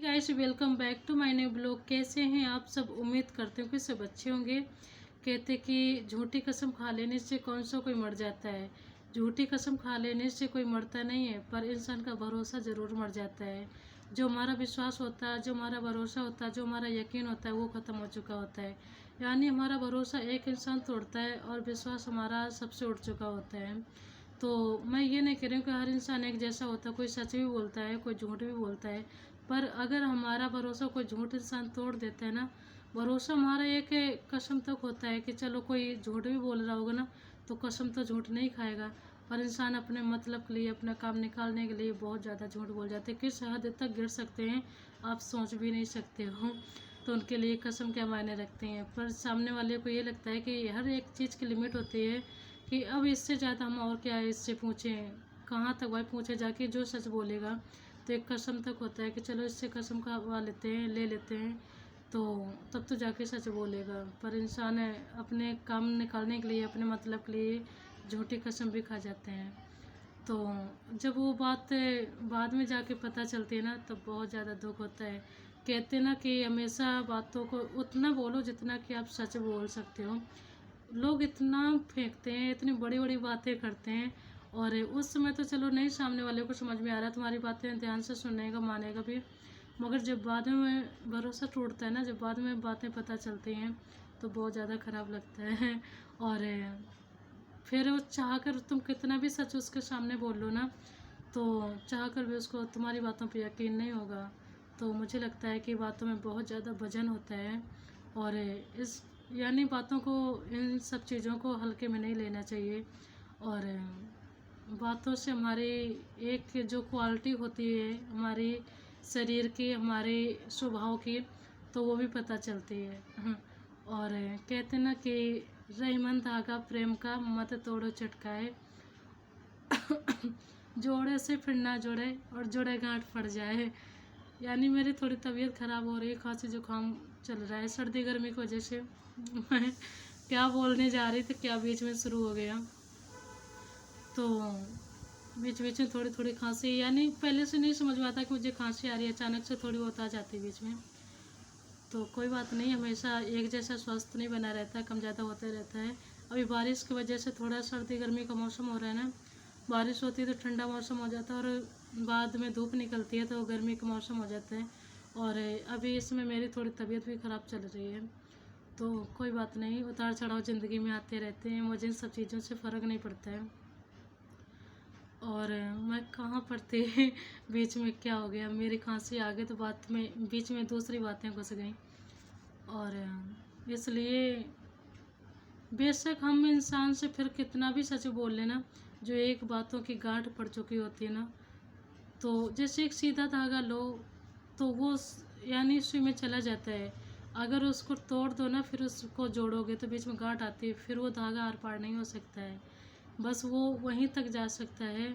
Guys, welcome back to my new blog. कैसे हैं आप सब? उम्मीद करते हो कि सब अच्छे होंगे। कहते कि झूठी कसम खा लेने से कौन सा कोई मर जाता है। झूठी कसम खा लेने से कोई मरता नहीं है, पर इंसान का भरोसा ज़रूर मर जाता है। जो हमारा विश्वास होता है, जो हमारा भरोसा होता है, जो हमारा यकीन होता है, वो ख़त्म हो चुका होता है। यानी हमारा भरोसा एक इंसान तोड़ता है और विश्वास हमारा सबसे उठ चुका होता है। तो मैं ये नहीं कह रही हूँ कि हर इंसान एक जैसा होता है, कोई सच भी बोलता है, कोई झूठ भी बोलता है। पर अगर हमारा भरोसा कोई झूठ इंसान तोड़ देता है ना, भरोसा हमारा एक कसम तक होता है कि चलो कोई झूठ भी बोल रहा होगा ना, तो कसम तो झूठ नहीं खाएगा। पर इंसान अपने मतलब के लिए, अपना काम निकालने के लिए बहुत ज़्यादा झूठ बोल जाते हैं। किस हद तक गिर सकते हैं आप सोच भी नहीं सकते हो। तो उनके लिए कसम क्या मायने रखते हैं। पर सामने वाले को ये लगता है कि हर एक चीज़ की लिमिट होती है कि अब इससे ज़्यादा हम और क्या इससे पूछें, कहाँ तक भाई पूछे जाके जो सच बोलेगा। तो एक कसम तक होता है कि चलो इससे कसम खा लेते हैं, ले लेते हैं, तो तब तो जाके सच बोलेगा। पर इंसान अपने काम निकालने के लिए, अपने मतलब के लिए झूठी कसम भी खा जाते हैं। तो जब वो बात बाद में जाके पता चलती है ना, तब बहुत ज़्यादा दुख होता है। कहते ना कि हमेशा बातों को उतना बोलो जितना कि आप सच बोल सकते हो। लोग इतना फेंकते हैं, इतनी बड़ी बड़ी बातें करते हैं, और उस समय तो चलो नहीं, सामने वाले को समझ में आ रहा है, तुम्हारी बातें ध्यान से सुनेगा, मानेगा भी। मगर जब बाद में भरोसा टूटता है ना, जब बाद में बातें पता चलती हैं, तो बहुत ज़्यादा ख़राब लगता है। और फिर वो चाह कर तुम कितना भी सच उसके सामने बोल लो ना, तो चाह कर भी उसको तुम्हारी बातों पर यकीन नहीं होगा। तो मुझे लगता है कि बातों में बहुत ज़्यादा वजन होता है, और इस यानी बातों को, इन सब चीज़ों को हल्के में नहीं लेना चाहिए। और बातों से हमारी एक जो क्वालिटी होती है हमारी शरीर की, हमारे स्वभाव की, तो वो भी पता चलती है। और कहते ना कि रहीमन धागा प्रेम का मत तोड़ो चटकाए, जोड़े से फिर ना जुड़े और जुड़े गांठ पड़ जाए। यानी मेरी थोड़ी तबीयत ख़राब हो रही है, खांसी जुकाम चल रहा है सर्दी गर्मी की वजह से। मैं क्या बोलने जा रही थी, क्या बीच में शुरू हो गया। तो बीच बीच में थोड़ी थोड़ी खांसी, यानी पहले से नहीं समझ में आता कि मुझे खांसी आ रही है, अचानक से थोड़ी बहुत आ जाती है बीच में। तो कोई बात नहीं, हमेशा एक जैसा स्वास्थ्य नहीं बना रहता, कम ज़्यादा होते रहता है। अभी बारिश की वजह से थोड़ा सर्दी गर्मी का मौसम हो रहा है ना, बारिश होती है तो ठंडा मौसम हो जाता है, और बाद में धूप निकलती है तो गर्मी का मौसम हो जाता है। और अभी इसमें मेरी थोड़ी तबीयत भी ख़राब चल रही है। तो कोई बात नहीं, उतार चढ़ाव ज़िंदगी में आते रहते हैं, मुझे इन सब चीज़ों से फ़र्क नहीं पड़ता है। और मैं कहाँ पर थी बीच में क्या हो गया, मेरी खांसी आ गई तो बात में बीच में दूसरी बातें घुस गई। और इसलिए बेशक हम इंसान से फिर कितना भी सच बोल लेना, जो एक बातों की गांठ पड़ चुकी होती है ना, तो जैसे एक सीधा धागा लो तो वो यानी सुई में चला जाता है। अगर उसको तोड़ दो ना, फिर उसको जोड़ोगे तो बीच में गांठ आती है, फिर वो धागा आर पार नहीं हो सकता है। बस वो वहीं तक जा सकता है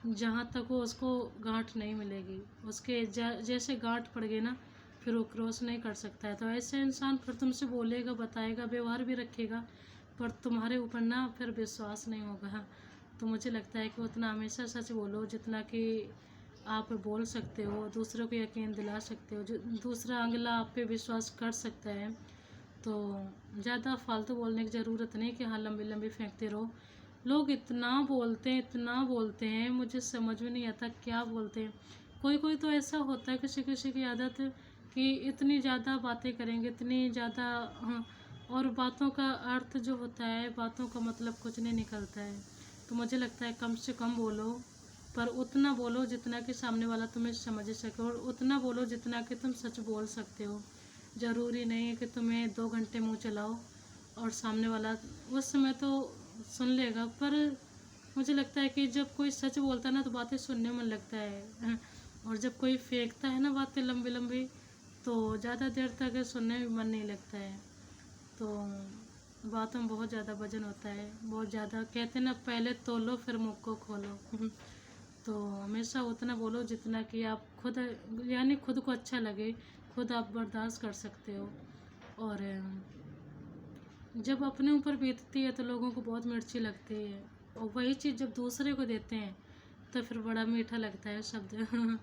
जहाँ तक वो उसको गांठ नहीं मिलेगी। उसके जैसे गांठ पड़ गई ना, फिर वो क्रॉस नहीं कर सकता है। तो ऐसे इंसान फिर तुमसे बोलेगा, बताएगा, व्यवहार भी रखेगा, पर तुम्हारे ऊपर ना फिर विश्वास नहीं होगा। तो मुझे लगता है कि उतना हमेशा सच बोलो जितना कि आप बोल सकते हो, दूसरों को यकीन दिला सकते हो, जो दूसरा अगला आप पे विश्वास कर सकता है। तो ज़्यादा फालतू बोलने की ज़रूरत नहीं कि हाँ लंबी लंबी फेंकते रहो। लोग इतना बोलते हैं, इतना बोलते हैं, मुझे समझ में नहीं आता क्या बोलते हैं। कोई कोई तो ऐसा होता है, किसी किसी की आदत कि इतनी ज़्यादा बातें करेंगे, इतनी ज़्यादा, हाँ, और बातों का अर्थ जो होता है, बातों का मतलब कुछ नहीं निकलता है। तो मुझे लगता है कम से कम बोलो, पर उतना बोलो जितना कि सामने वाला तुम्हें समझ सके, और उतना बोलो जितना कि तुम सच बोल सकते हो। ज़रूरी नहीं है कि तुम्हें 2 घंटे मुँह चलाओ और सामने वाला उस समय तो सुन लेगा। पर मुझे लगता है कि जब कोई सच बोलता है ना, तो बातें सुनने में मन लगता है। और जब कोई फेंकता है ना बातें लंबी लंबी, तो ज़्यादा देर तक सुनने में मन नहीं लगता है। तो बातों में बहुत ज़्यादा वजन होता है, बहुत ज़्यादा। कहते ना, पहले तोलो फिर मुँह को खोलो। तो हमेशा उतना बोलो जितना कि आप खुद, यानी खुद को अच्छा लगे, खुद आप बर्दाश्त कर सकते हो। और जब अपने ऊपर बीतती है तो लोगों को बहुत मिर्ची लगती है, और वही चीज़ जब दूसरे को देते हैं तो फिर बड़ा मीठा लगता है शब्द।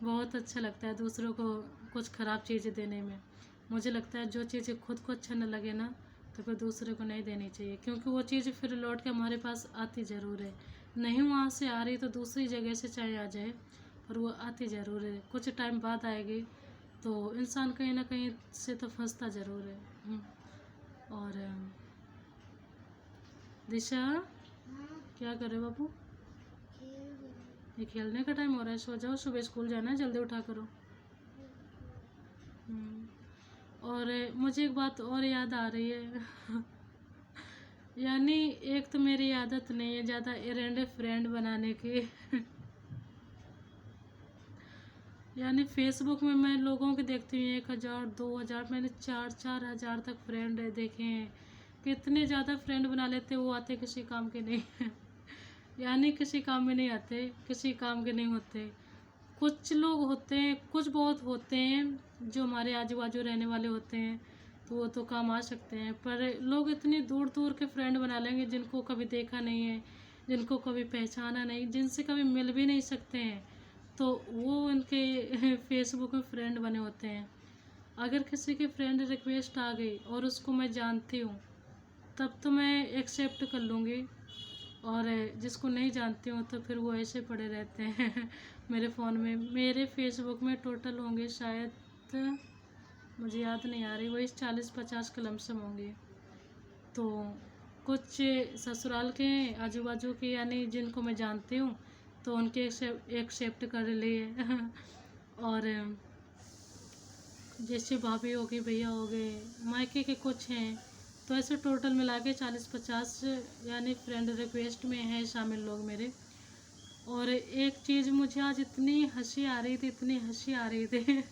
बहुत अच्छा लगता है दूसरों को कुछ ख़राब चीज़ें देने में। मुझे लगता है जो चीज़ें खुद को अच्छा न लगे ना, तो फिर दूसरे को नहीं देनी चाहिए, क्योंकि वो चीज़ फिर लौट के हमारे पास आती ज़रूर है। नहीं वहाँ से आ रही तो दूसरी जगह से चाहे आ जाए, पर वो आती ज़रूर है, कुछ टाइम बाद आएगी। तो इंसान कहीं ना कहीं से तो फंसता ज़रूर है। और दिशा, क्या कर रहे हो बाबू? ये खेलने का टाइम हो रहा है, सो जाओ, सुबह स्कूल जाना है, जल्दी उठा करो। और मुझे एक बात और याद आ रही है यानी एक तो मेरी आदत नहीं है ज़्यादा एरेंडे फ्रेंड बनाने की यानी फेसबुक में मैं लोगों के देखती हूँ 1000 2000, मैंने 4-4 हज़ार तक फ्रेंड देखे हैं। कितने ज़्यादा फ्रेंड बना लेते, वो आते किसी काम के नहीं यानी किसी काम में नहीं आते, किसी काम के नहीं होते। कुछ लोग होते हैं, कुछ बहुत होते हैं जो हमारे आजू बाजू रहने वाले होते हैं, तो वो तो काम आ सकते हैं। पर लोग इतनी दूर दूर के फ्रेंड बना लेंगे जिनको कभी देखा नहीं है, जिनको कभी पहचाना नहीं, जिनसे कभी मिल भी नहीं सकते हैं, तो वो उनके फेसबुक में फ्रेंड बने होते हैं। अगर किसी की फ्रेंड रिक्वेस्ट आ गई और उसको मैं जानती हूँ, तब तो मैं एक्सेप्ट कर लूँगी, और जिसको नहीं जानती हूँ तो फिर वो ऐसे पड़े रहते हैं मेरे फ़ोन में। मेरे फेसबुक में टोटल होंगे शायद, मुझे याद नहीं आ रही, वही 40-50 के लमसम होंगे। तो कुछ ससुराल के आजू बाजू के, यानी जिनको मैं जानती हूँ, तो उनके एक्सेप्ट कर लिए और जैसे भाभी हो गई, भैया हो गए, मायके के कुछ हैं, तो ऐसे टोटल मिला के 40-50 यानी फ्रेंड रिक्वेस्ट में हैं शामिल लोग मेरे। और एक चीज़ मुझे आज इतनी हंसी आ रही थी, इतनी हंसी आ रही थी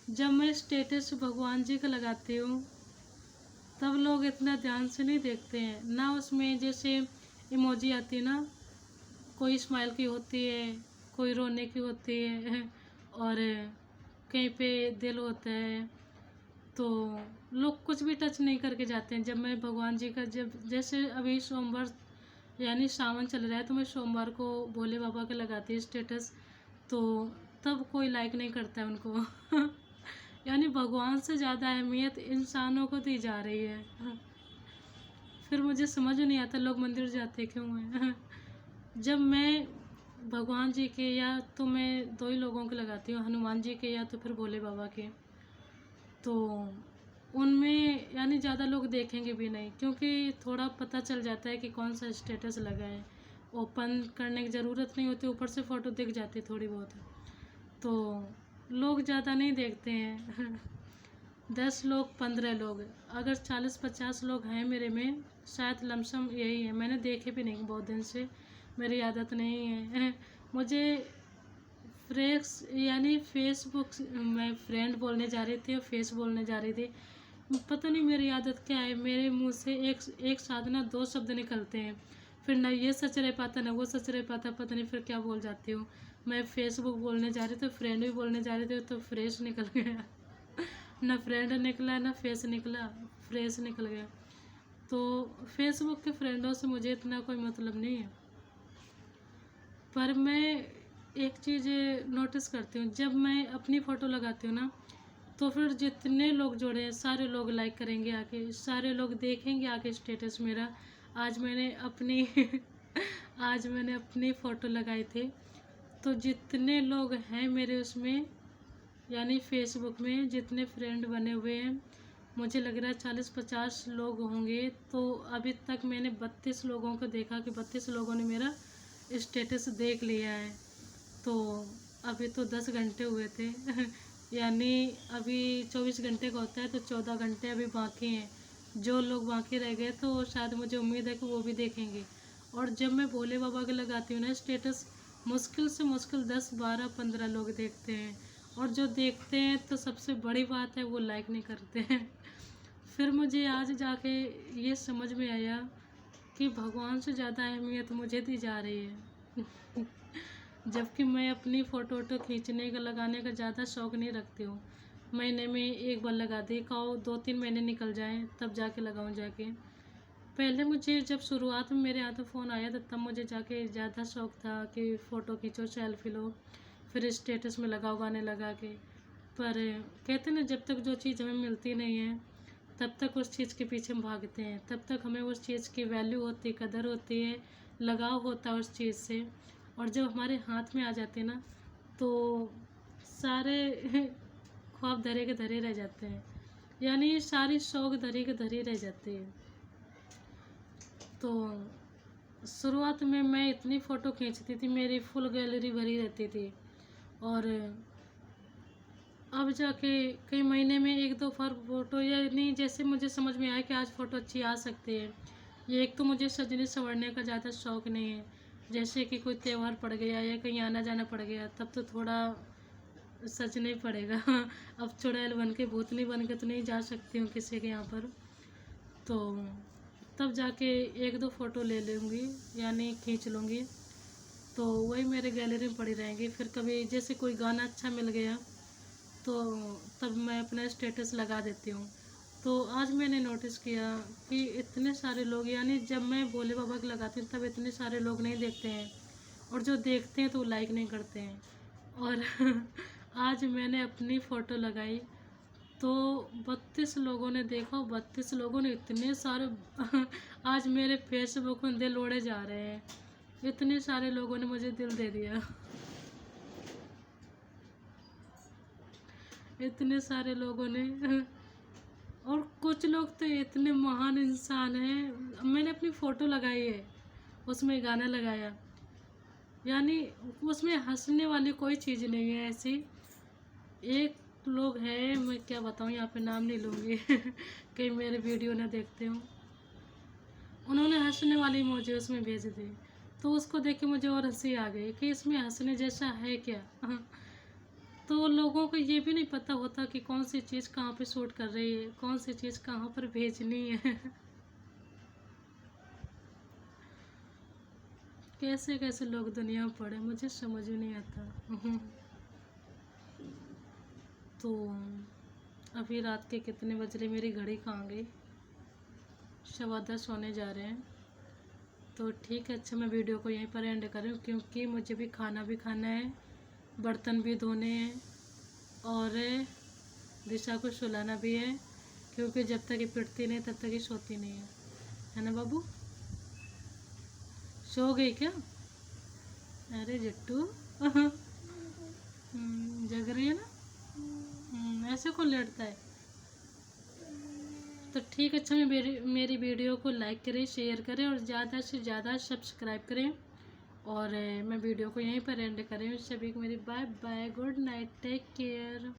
जब मैं स्टेटस भगवान जी का लगाती हूँ, तब लोग इतना ध्यान से नहीं देखते हैं ना। उसमें जैसे इमोजी आती है ना, कोई स्माइल की होती है, कोई रोने की होती है और कहीं पे दिल होता है, तो लोग कुछ भी टच नहीं करके जाते हैं। जब मैं भगवान जी का, जब जैसे अभी सोमवार यानी सावन चल रहा है, तो मैं सोमवार को भोले बाबा का लगाती हूँ स्टेटस, तो तब कोई लाइक नहीं करता है उनको यानी भगवान से ज़्यादा अहमियत इंसानों को दी जा रही है। फिर मुझे समझ नहीं आता लोग मंदिर जाते क्यों हैं जब मैं भगवान जी के, या तो मैं दो ही लोगों के लगाती हूँ, हनुमान जी के या तो फिर भोले बाबा के, तो उनमें यानी ज़्यादा लोग देखेंगे भी नहीं, क्योंकि थोड़ा पता चल जाता है कि कौन सा स्टेटस लगा है। ओपन करने की ज़रूरत नहीं होती, ऊपर से फ़ोटो दिख जाती थोड़ी बहुत, तो लोग ज़्यादा नहीं देखते हैं 10 लोग 15 लोग, अगर 40-50 लोग हैं मेरे में, शायद लमसम यही है। मैंने देखे भी नहीं बहुत दिन से, मेरी आदत नहीं है मुझे फ्रेक्स यानी फेसबुक, मैं फ्रेंड बोलने जा रही थी और फेस बोलने जा रही थी, पता नहीं मेरी आदत क्या है, मेरे मुंह से एक साथ ना 2 शब्द निकलते हैं, फिर ना ये सच रह पाता ना वो सच रह पाता, पता नहीं फिर क्या बोल जाती हूँ। मैं फेसबुक बोलने जा रही थी, फ्रेंड भी बोलने जा रही थी, तो फ्रेश निकल गया ना फ्रेंड निकला ना फेस निकला, फ्रेश निकल गया। तो फेसबुक के फ्रेंडों से मुझे इतना कोई मतलब नहीं है, पर मैं एक चीज़ नोटिस करती हूँ, जब मैं अपनी फ़ोटो लगाती हूँ ना, तो फिर जितने लोग जुड़े हैं सारे लोग लाइक करेंगे आके, सारे लोग देखेंगे आके स्टेटस मेरा। आज मैंने अपनी आज मैंने अपनी फ़ोटो लगाई थी, तो जितने लोग हैं मेरे उसमें, यानी फेसबुक में जितने फ्रेंड बने हुए हैं, मुझे लग रहा है 40-50 लोग होंगे। तो अभी तक मैंने 32 लोगों को देखा कि 32 लोगों ने मेरा स्टेटस देख लिया है। तो अभी तो 10 घंटे हुए थे यानी अभी 24 घंटे का होता है, तो 14 घंटे अभी बाकी हैं। जो लोग बाकी रह गए तो शायद मुझे उम्मीद है कि वो भी देखेंगे। और जब मैं भोले बाबा के लगाती हूँ ना स्टेटस, मुश्किल से मुश्किल 10-12-15 लोग देखते हैं, और जो देखते हैं तो सबसे बड़ी बात है वो लाइक नहीं करते हैं फिर मुझे आज जाके ये समझ में आया कि भगवान से ज़्यादा अहमियत मुझे दी जा रही है जबकि मैं अपनी फ़ोटो वोटो खींचने का, लगाने का ज़्यादा शौक़ नहीं रखती हूँ। महीने में एक बार लगा दी, खाओ 2-3 महीने निकल जाएं तब जाके लगाऊँ जाके। पहले मुझे जब शुरुआत में मेरे हाथ में फ़ोन आया था, तब मुझे जाके ज़्यादा शौक़ था कि फ़ोटो खींचो, सेल्फी लो, फिर स्टेटस में लगाओ गाने लगा के। पर कहते ना, जब तक जो चीज़ हमें मिलती नहीं है तब तक उस चीज़ के पीछे हम भागते हैं, तब तक हमें उस चीज़ की वैल्यू होती है, कदर होती है, लगाव होता है उस चीज़ से। और जब हमारे हाथ में आ जाते हैं ना, तो सारे ख्वाब धरे के धरे रह जाते हैं, यानी सारी शौक धरे के धरे रह जाते हैं। तो शुरुआत में मैं इतनी फ़ोटो खींचती थी, मेरी फुल गैलरी भरी रहती थी। और अब जाके कई महीने में एक दो फ़ोटो, या नहीं, जैसे मुझे समझ में आया कि आज फ़ोटो अच्छी आ सकती है। ये एक तो मुझे सजने संवरने का ज़्यादा शौक़ नहीं है, जैसे कि कोई त्यौहार पड़ गया या कहीं आना जाना पड़ गया तब तो थोड़ा सजना ही पड़ेगा। अब चुड़ैल बन के, भूतनी बन के तो नहीं जा सकती हूँ किसी के यहाँ पर, तो तब जाके एक दो फ़ोटो ले लूँगी, यानी खींच लूँगी, तो वही मेरे गैलरी में पड़ी रहेंगी। फिर कभी जैसे कोई गाना अच्छा मिल गया तो तब मैं अपना स्टेटस लगा देती हूँ। तो आज मैंने नोटिस किया कि इतने सारे लोग, यानी जब मैं भोले बाबा की लगाती हूँ तब इतने सारे लोग नहीं देखते हैं, और जो देखते हैं तो वो लाइक नहीं करते हैं। और आज मैंने अपनी फ़ोटो लगाई तो 32 लोगों ने देखा, 32 लोगों ने इतने सारे आज मेरे फेसबुक में दिल उड़े जा रहे हैं, इतने सारे लोगों ने मुझे दिल दे दिया। इतने सारे लोगों ने। और कुछ लोग तो इतने महान इंसान हैं, मैंने अपनी फ़ोटो लगाई है, उसमें गाना लगाया, यानी उसमें हंसने वाली कोई चीज़ नहीं है ऐसी। एक लोग हैं, मैं क्या बताऊँ, यहाँ पे नाम नहीं लूँगी कहीं मेरे वीडियो ना देखते हो, उन्होंने हंसने वाली इमोजी उसमें भेज दी, तो उसको देख के मुझे और हंसी आ गई कि इसमें हंसने जैसा है क्या। तो लोगों को ये भी नहीं पता होता कि कौन सी चीज़ कहाँ पे शूट कर रही है, कौन सी चीज़ कहाँ पर भेजनी है। कैसे कैसे लोग दुनिया में पड़े, मुझे समझ ही नहीं आता। तो अभी रात के कितने बज रहे, मेरी घड़ी कहाँ गई, 10:15 होने जा रहे हैं। तो ठीक है, अच्छा मैं वीडियो को यहीं पर एंड करूँ, क्योंकि मुझे भी खाना है, बर्तन भी धोने हैं, और दिशा को सुलाना भी है, क्योंकि जब तक ये पिटती नहीं तब तक ये सोती नहीं है ना बाबू। सो गई क्या? अरे जट्टू जग रही है ना, ऐसे कौन लेटता है। तो ठीक है, अच्छा मेरी वीडियो को लाइक करें, शेयर करें, और ज़्यादा से ज़्यादा सब्सक्राइब करें। और मैं वीडियो को यहीं पर एंड करें। सभी को मेरी bye bye, good night, take care.